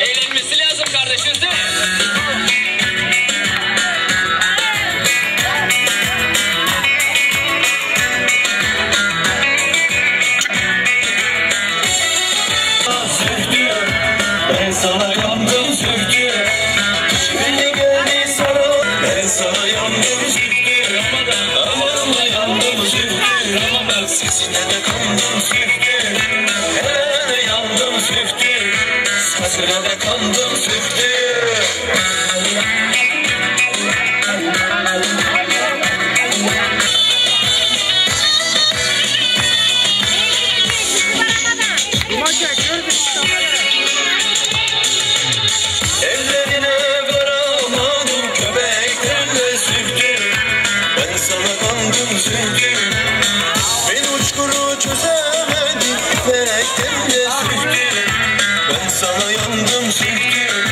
Eğlenmesi lazım kardeşim. Ben sana yandım söktüm. Şimdi geldi sana. Ben sana yandım söktüm. Amanla yandım söktüm. Sesine de kandım söktüm. Hele yandım söktüm. Sesine de kandım söktüm. Ellerine varamadım, köpeklerle söktüm. Ben sana kandım söktüm. Ben uçkuru çözemedim, köpeklerle söktüm. Ben sana yandım söktüm.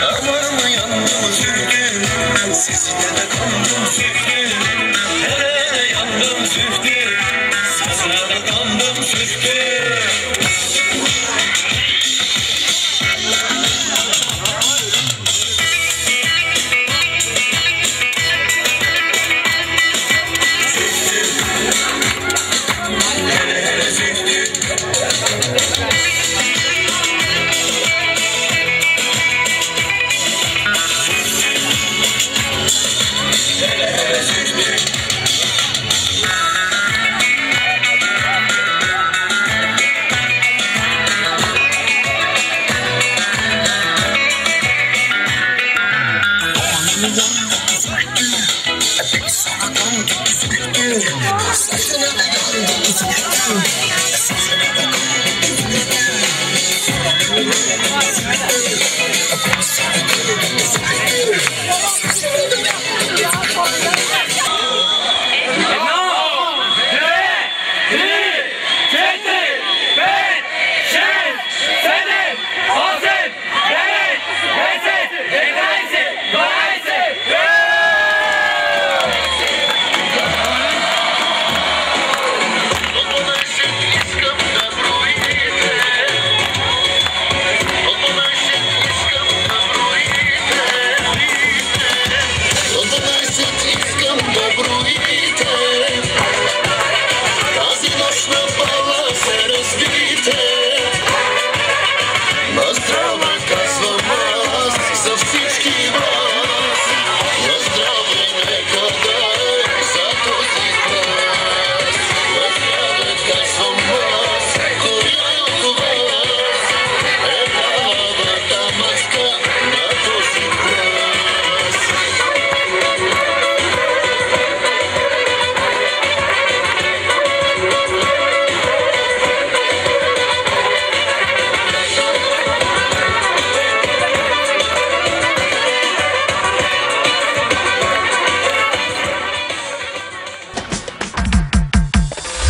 Aman yandım söktüm. Sesine de kandım söktüm. Hele yandım söktüm. Sesine de kandım söktüm.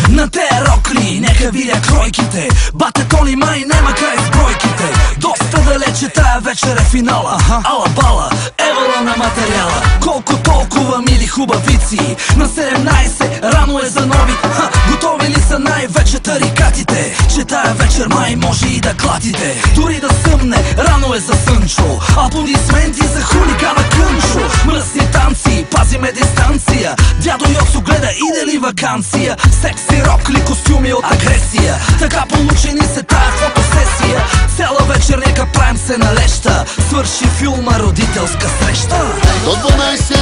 На те рокли, нека видя кройките. Бате Тони май нема край с бройките. Доста далече тая вечер е финала. Ала бала, евала на материала. Колко толкова мили хубавици. На 17 рано е за нови. Готови ли са най-вече тарикатите? Че тая вечер май може и да клатите. Дори да съмне, рано е за Сънчо. Аплодисменти за хулигана Кънчо. Мръсни танци, пазиме дистанция. Дядо Йосо гледа иде ли вакансия. Секси рокли, костюми от агресия. Така получени се тая фотосесия. Цяла вечер нека правим се налеща. Свърши филма родителска среща. До 12